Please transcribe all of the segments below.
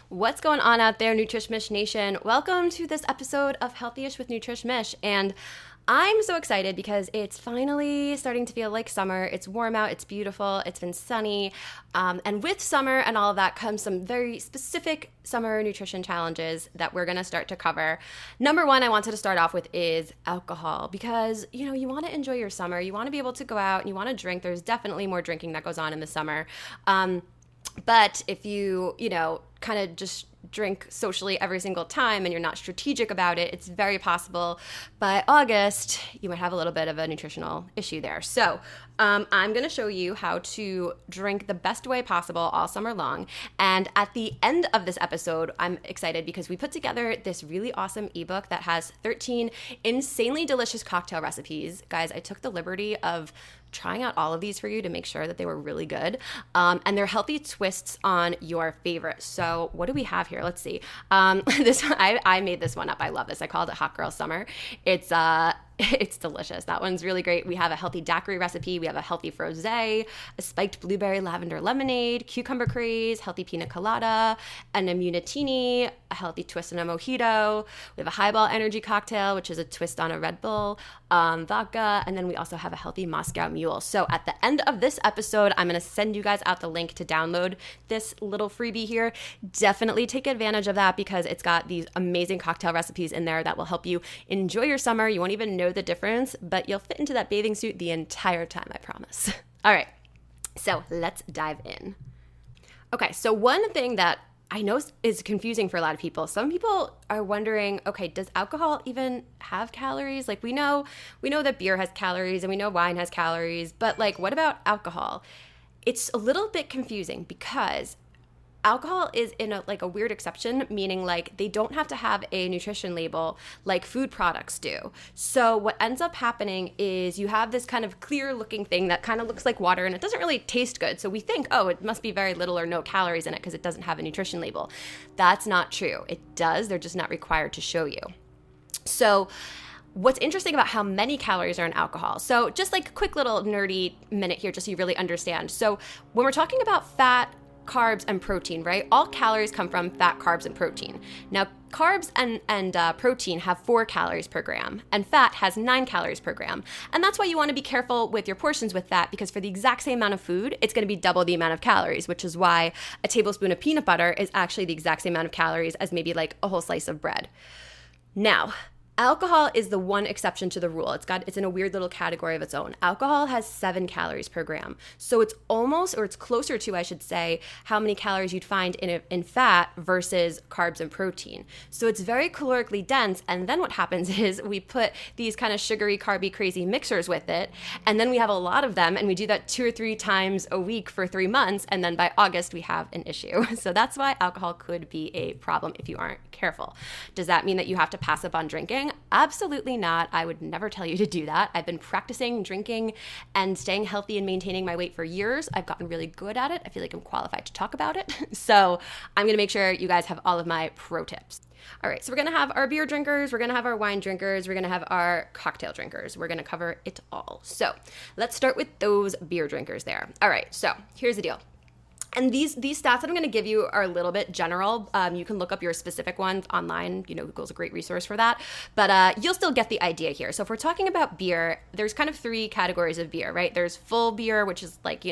What's going on out there, Nutrishmish Nation? Welcome to this episode of Healthyish with Nutrishmish. And I'm so excited because it's finally starting to feel like summer. It's warm out, it's beautiful, it's been sunny. And with summer and all of that comes some very specific summer nutrition challenges that we're gonna start to cover. Number one I wanted to start off with is alcohol because, you want to enjoy your summer. You want to be able to go out and you want to drink. There's definitely more drinking that goes on in the summer. But if you kind of just drink socially every single time and you're not strategic about it, it's very possible by August you might have a little bit of a nutritional issue there. So I'm going to show you how to drink the best way possible all summer long. And at the end of this episode, I'm excited because we put together this really awesome ebook that has 13 insanely delicious cocktail recipes. Guys, I took the liberty of trying out all of these for you to make sure that they were really good. And they're healthy twists on your favorites. So what do we have here? Let's see. I made this one up. I love this. I called it Hot Girl Summer. It's delicious. That one's really great. We have a healthy daiquiri recipe. We have a healthy frosé, a spiked blueberry lavender lemonade, cucumber craze, healthy pina colada, an immunitini, a healthy twist on a mojito. We have a Hiball energy cocktail, which is a twist on a Red Bull, vodka, and then we also have a healthy Moscow Mule. So at the end of this episode, I'm going to send you guys out the link to download this little freebie here. Definitely take advantage of that because it's got these amazing cocktail recipes in there that will help you enjoy your summer. You won't even know the difference, but you'll fit into that bathing suit the entire time, I promise. All right, so let's dive in. Okay, so one thing that I know is confusing for a lot of people. Some people are wondering, okay, does alcohol even have calories? Like we know that beer has calories and we know wine has calories, but like what about alcohol? It's a little bit confusing because alcohol is in a weird exception, meaning like they don't have to have a nutrition label like food products do. So what ends up happening is you have this kind of clear looking thing that kind of looks like water and it doesn't really taste good. So we think, oh, it must be very little or no calories in it because it doesn't have a nutrition label. That's not true. It does. They're just not required to show you. So what's interesting about how many calories are in alcohol? So just like a quick little nerdy minute here just so you really understand. So when we're talking about fat, carbs, and protein, right? All calories come from fat, carbs, and protein. Now, carbs and protein have 4 calories per gram, and fat has 9 calories per gram. And that's why you want to be careful with your portions with that, because for the exact same amount of food, it's going to be double the amount of calories, which is why a tablespoon of peanut butter is actually the exact same amount of calories as maybe like a whole slice of bread. Now, alcohol is the one exception to the rule. It's in a weird little category of its own. Alcohol has 7 calories per gram. So it's almost, or it's closer to, I should say, how many calories you'd find in fat versus carbs and protein. So it's very calorically dense. And then what happens is we put these kind of sugary, carby, crazy mixers with it. And then we have a lot of them. And we do that 2 or 3 times a week for 3 months. And then by August, we have an issue. So that's why alcohol could be a problem if you aren't careful. Does that mean that you have to pass up on drinking? Absolutely not. I would never tell you to do that. I've been practicing drinking and staying healthy and maintaining my weight for years. I've gotten really good at it. I feel like I'm qualified to talk about it. So I'm going to make sure you guys have all of my pro tips. All right, so we're going to have our beer drinkers, we're going to have our wine drinkers, we're going to have our cocktail drinkers. We're going to cover it all. So let's start with those beer drinkers there. All right, so here's the deal. And these stats that I'm going to give you are a little bit general. You can look up your specific ones online. Google's a great resource for that. But you'll still get the idea here. So if we're talking about beer, there's kind of 3 categories of beer, right? There's full beer, which is like,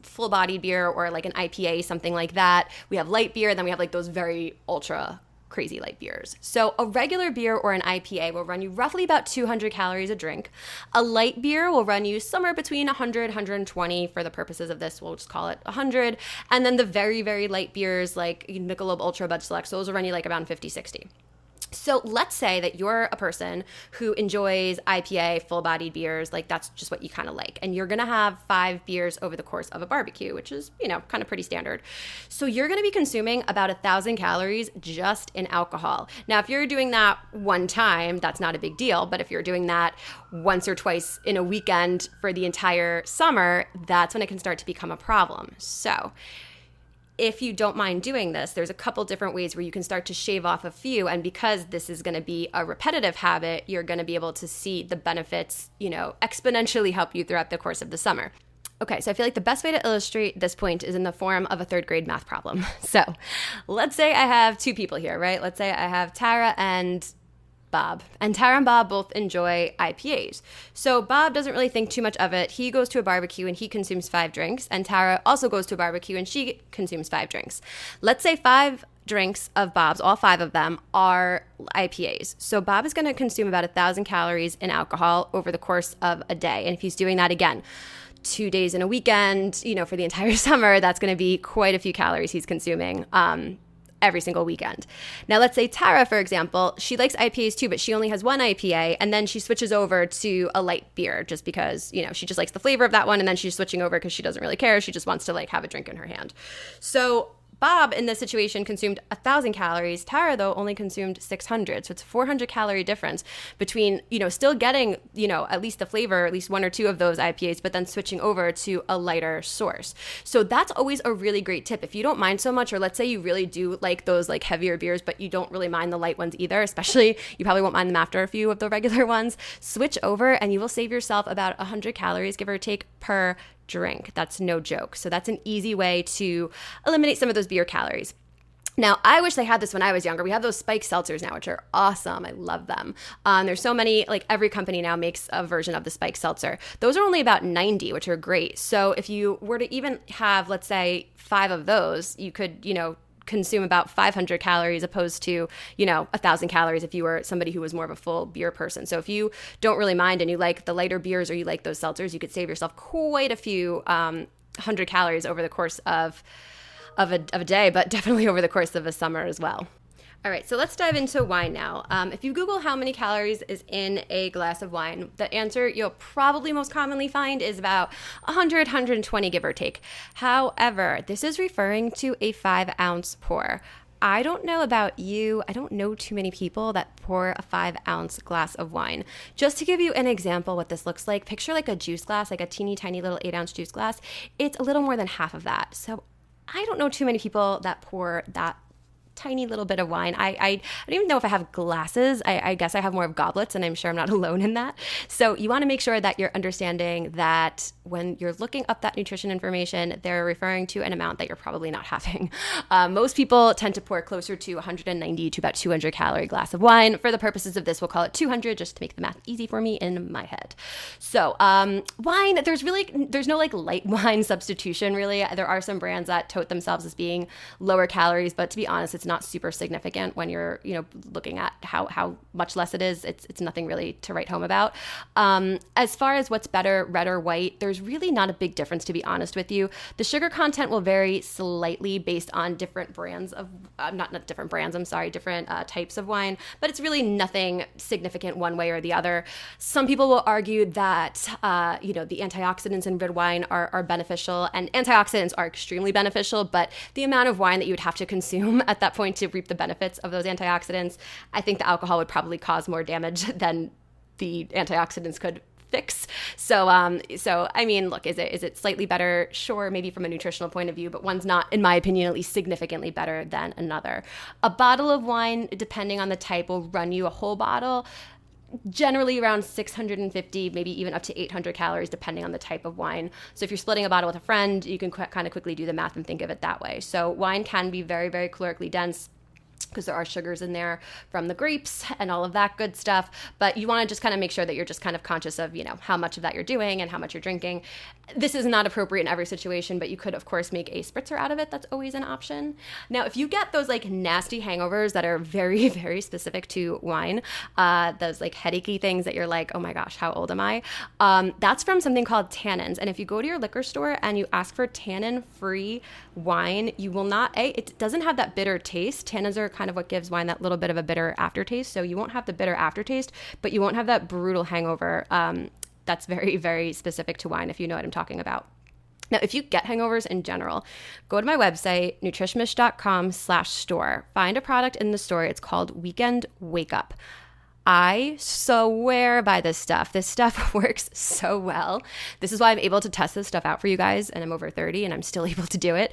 full-bodied beer or like an IPA, something like that. We have light beer. Then we have like those very ultra crazy light beers. So a regular beer or an IPA will run you roughly about 200 calories a drink. A light beer will run you somewhere between 100, 120. For the purposes of this, we'll just call it 100. And then the very, very light beers like Michelob Ultra, Bud Select, those will run you like around 50, 60. So let's say that you're a person who enjoys IPA, full-bodied beers, like that's just what you kind of like. And you're going to have 5 beers over the course of a barbecue, which is, kind of pretty standard. So you're going to be consuming about 1,000 calories just in alcohol. Now, if you're doing that one time, that's not a big deal. But if you're doing that once or twice in a weekend for the entire summer, that's when it can start to become a problem. So if you don't mind doing this, there's a couple different ways where you can start to shave off a few. And because this is going to be a repetitive habit, you're going to be able to see the benefits, exponentially help you throughout the course of the summer. Okay, so I feel like the best way to illustrate this point is in the form of a third grade math problem. So let's say I have two people here, right? Let's say I have Tara and Bob. And Tara and Bob both enjoy IPAs. So Bob doesn't really think too much of it. He goes to a barbecue and he consumes 5 drinks. And Tara also goes to a barbecue and she consumes 5 drinks. Let's say 5 drinks of Bob's, all 5 of them, are IPAs. So Bob is going to consume about 1,000 calories in alcohol over the course of a day. And if he's doing that again, 2 days in a weekend, for the entire summer, that's going to be quite a few calories he's consuming every single weekend. Now, let's say Tara, for example, she likes IPAs too, but she only has one IPA, and then she switches over to a light beer just because, she just likes the flavor of that one, and then she's switching over because she doesn't really care. She just wants to have a drink in her hand. So Bob, in this situation, consumed 1,000 calories. Tara, though, only consumed 600. So it's a 400 calorie difference between, still getting, at least the flavor, at least 1 or 2 of those IPAs, but then switching over to a lighter source. So that's always a really great tip. If you don't mind so much, or let's say you really do like those heavier beers, but you don't really mind the light ones either, especially you probably won't mind them after a few of the regular ones, switch over and you will save yourself about 100 calories, give or take, per drink. That's no joke. So that's an easy way to eliminate some of those beer calories. Now, I wish they had this when I was younger. We have those spiked seltzers now, which are awesome. I love them. There's so many, every company now makes a version of the spiked seltzer. Those are only about 90, which are great. So if you were to even have, let's say, 5 of those, you could, consume about 500 calories opposed to, 1,000 calories if you were somebody who was more of a full beer person. So if you don't really mind and you like the lighter beers or you like those seltzers, you could save yourself quite a few 100 calories over the course of a day, but definitely over the course of a summer as well. All right, so let's dive into wine now. If you Google how many calories is in a glass of wine, the answer you'll probably most commonly find is about 100, 120, give or take. However, this is referring to a 5-ounce pour. I don't know about you. I don't know too many people that pour a 5-ounce glass of wine. Just to give you an example what this looks like, picture a juice glass, a teeny tiny little 8-ounce juice glass. It's a little more than half of that. So I don't know too many people that pour that tiny little bit of wine. I don't even know if I have glasses. I guess I have more of goblets, and I'm sure I'm not alone in that. So you want to make sure that you're understanding that when you're looking up that nutrition information, they're referring to an amount that you're probably not having. Most people tend to pour closer to 190 to about 200 calorie glass of wine. For the purposes of this, we'll call it 200 just to make the math easy for me in my head. So wine, there's no light wine substitution really. There are some brands that tote themselves as being lower calories, but to be honest, it's not super significant when you're, looking at how much less it is. It's nothing really to write home about. As far as what's better, red or white, there's really not a big difference, to be honest with you. The sugar content will vary slightly based on different brands of, not different brands, I'm sorry, different types of wine, but it's really nothing significant one way or the other. Some people will argue that, the antioxidants in red wine are beneficial, and antioxidants are extremely beneficial, but the amount of wine that you would have to consume at that point to reap the benefits of those antioxidants, I think the alcohol would probably cause more damage than the antioxidants could fix. So I mean, look, is it slightly better? Sure, maybe from a nutritional point of view, but one's not, in my opinion, at least significantly better than another. A bottle of wine, depending on the type, will run you a whole bottle, generally around 650, maybe even up to 800 calories, depending on the type of wine. So if you're splitting a bottle with a friend, you can kind of quickly do the math and think of it that way. So wine can be very, very calorically dense, because there are sugars in there from the grapes and all of that good stuff. But you want to just kind of make sure that you're just kind of conscious of, how much of that you're doing and how much you're drinking. This is not appropriate in every situation, but you could, of course, make a spritzer out of it. That's always an option. Now, if you get those nasty hangovers that are very, very specific to wine, those headachy things that you're like, oh my gosh, how old am I? That's from something called tannins. And if you go to your liquor store and you ask for tannin-free wine, you will not, it doesn't have that bitter taste. Tannins are kind of what gives wine that little bit of a bitter aftertaste. So you won't have the bitter aftertaste, but you won't have that brutal hangover. That's very, very specific to wine, if you know what I'm talking about. Now, if you get hangovers in general, go to my website, nutritionmish.com/store. Find a product in the store. It's called Weekend Wake Up. I swear by this stuff. This stuff works so well. This is why I'm able to test this stuff out for you guys, and I'm over 30 and I'm still able to do it.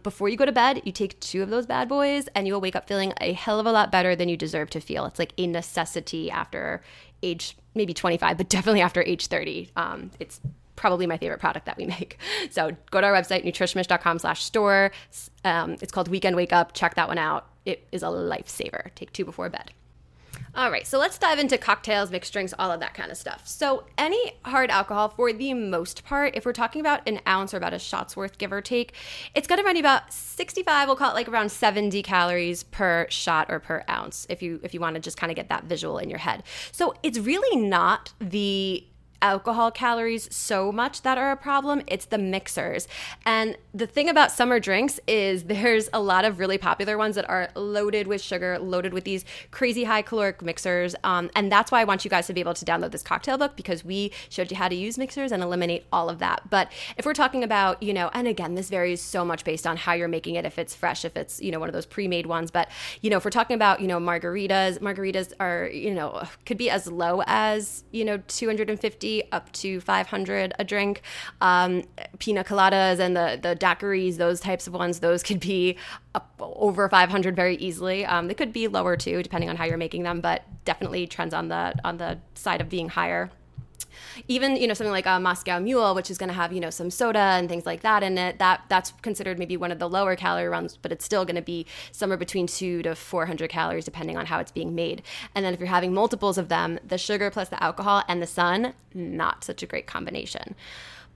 Before you go to bed, you take 2 of those bad boys and you will wake up feeling a hell of a lot better than you deserve to feel. It's like a necessity after age maybe 25, but definitely after age 30. It's probably my favorite product that we make. So go to our website, nutritionish.com/store. It's called Weekend Wake Up. Check that one out. It is a lifesaver. Take 2 before bed. All right, so let's dive into cocktails, mixed drinks, all of that kind of stuff. So any hard alcohol, for the most part, if we're talking about an ounce or about a shot's worth, give or take, it's going to run you about 65, we'll call it like around 70 calories per shot or per ounce, if you want to just kind of get that visual in your head. So it's really not the alcohol calories so much that are a problem, it's the mixers. And the thing about summer drinks is there's a lot of really popular ones that are loaded with sugar, loaded with these crazy high caloric mixers. And that's why I want you guys to be able to download this cocktail book, because we showed you how to use mixers and eliminate all of that. But if we're talking about, and again, this varies so much based on how you're making it, if it's fresh, if it's, one of those pre-made ones. But, if we're talking about, margaritas are, could be as low as, 250 up to 500 a drink. Pina Coladas and the Daiquiris, those types of ones, those could be up over 500 very easily. They could be lower too, depending on how you're making them, but definitely trends on the side of being higher. Even, something like a Moscow Mule, which is going to have, some soda and things like that in it, that's considered maybe one of the lower calorie ones, but it's still going to be somewhere between 200 to 400 calories, depending on how it's being made. And then if you're having multiples of them, the sugar plus the alcohol and the sun, not such a great combination.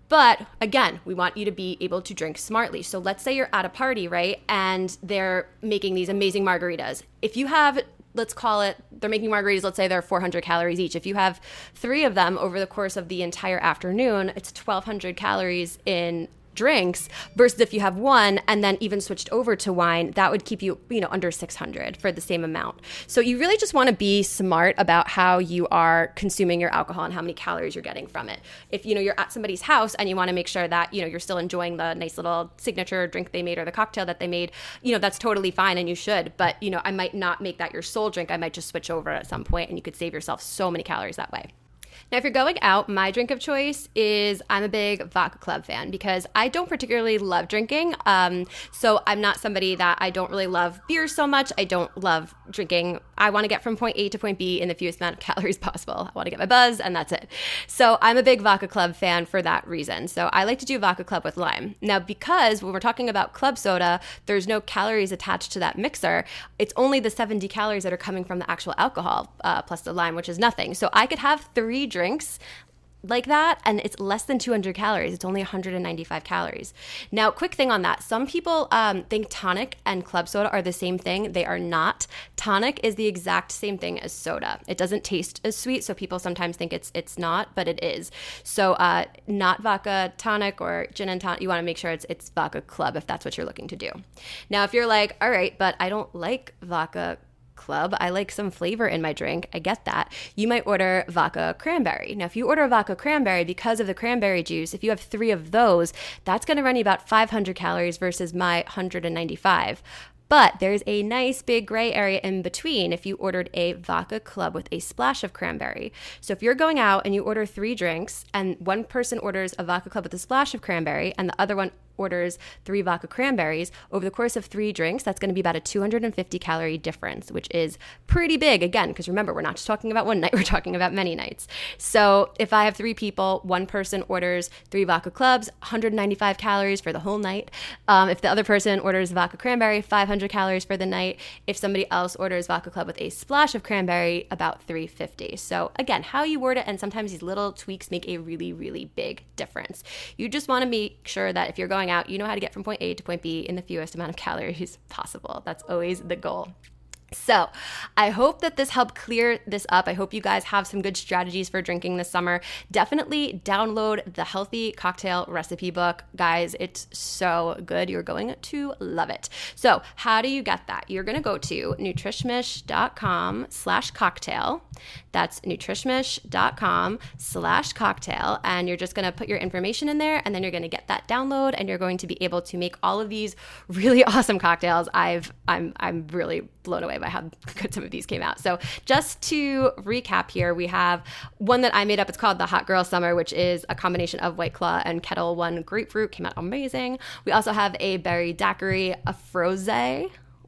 But again, we want you to be able to drink smartly. So let's say you're at a party, right? And they're making these amazing margaritas. If you have, let's call it, they're making margaritas, let's say they're 400 calories each. If you have 3 of them over the course of the entire afternoon, it's 1,200 calories in drinks, versus if you have one and then even switched over to wine, that would keep you, under 600 for the same amount. So you really just want to be smart about how you are consuming your alcohol and how many calories you're getting from it. If, you're at somebody's house and you want to make sure that, you're still enjoying the nice little signature drink they made or the cocktail that they made, that's totally fine and you should. But, I might not make that your sole drink. I might just switch over at some point and you could save yourself so many calories that way. Now, if you're going out, my drink of choice is, I'm a big Vodka Club fan because I don't particularly love drinking. So I'm not somebody that, I don't really love beer so much. I don't love drinking. I want to get from point A to point B in the fewest amount of calories possible. I want to get my buzz and that's it. So I'm a big Vodka Club fan for that reason. So I like to do Vodka Club with lime. Now, because when we're talking about club soda, there's no calories attached to that mixer. It's only the 70 calories that are coming from the actual alcohol plus the lime, which is nothing. So I could have 3 drinks like that and it's less than 200 calories. It's only 195 calories. Now, quick thing on that. Some people think tonic and club soda are the same thing. They are not. Tonic is the exact same thing as soda. It doesn't taste as sweet, so people sometimes think it's not, but it is. So not vodka tonic or gin and tonic. You want to make sure it's vodka club if that's what you're looking to do. Now, if you're like, all right, but I don't like vodka club, I like some flavor in my drink, I get that, you might order vodka cranberry. Now, if you order a vodka cranberry, because of the cranberry juice, if you have 3 of those, that's going to run you about 500 calories versus my 195. But there's a nice big gray area in between if you ordered a vodka club with a splash of cranberry. So if you're going out and you order 3 drinks and one person orders a vodka club with a splash of cranberry and the other one orders 3 vodka cranberries, over the course of 3 drinks, that's going to be about a 250 calorie difference, which is pretty big. Again, because remember, we're not just talking about one night, we're talking about many nights. So if I have 3 people, one person orders 3 vodka clubs, 195 calories for the whole night. If the other person orders vodka cranberry, 500 calories for the night. If somebody else orders vodka club with a splash of cranberry, about 350. So again, how you word it, and sometimes these little tweaks make a really, really big difference. You just want to make sure that if you're going out, you know how to get from point A to point B in the fewest amount of calories possible. That's always the goal. So I hope that this helped clear this up. I hope you guys have some good strategies for drinking this summer. Definitely download the Healthy Cocktail Recipe Book. Guys, it's so good. You're going to love it. So how do you get that? You're going to go to nutrishmish.com/cocktail. That's nutrishmish.com/cocktail. And you're just going to put your information in there, and then you're going to get that download, and you're going to be able to make all of these really awesome cocktails. I'm really blown away by how good some of these came out. So just to recap here, we have one that I made up. It's called the Hot Girl Summer, which is a combination of White Claw and Kettle One grapefruit. Came out amazing. We also have a berry daiquiri, a froze,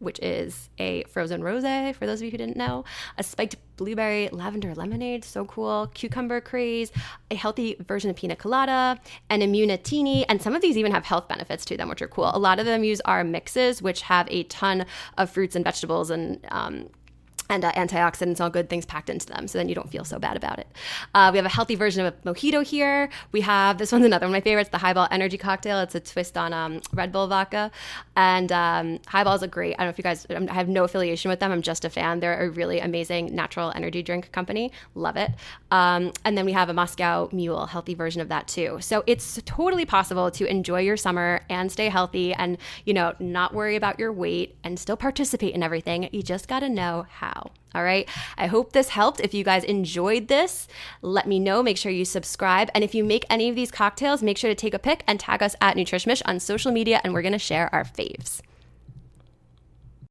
which is a frozen rosé, for those of you who didn't know, a spiked blueberry lavender lemonade, so cool, cucumber Craze, a healthy version of Pina Colada, an Immunitini, and some of these even have health benefits to them, which are cool. A lot of them use our mixes, which have a ton of fruits and vegetables and antioxidants, all good things packed into them, so then you don't feel so bad about it. We have a healthy version of Mojito here. We have, this one's another one of my favorites, the Hiball energy cocktail. It's a twist on Red Bull vodka. And Hiball is a great, I don't know if you guys, I have no affiliation with them. I'm just a fan. They're a really amazing natural energy drink company. Love it. And then we have a Moscow Mule, healthy version of that too. So it's totally possible to enjoy your summer and stay healthy and, not worry about your weight and still participate in everything. You just got to know how. All right. I hope this helped. If you guys enjoyed this, let me know. Make sure you subscribe. And if you make any of these cocktails, make sure to take a pic and tag us at NutrishMish on social media, and we're going to share our faves.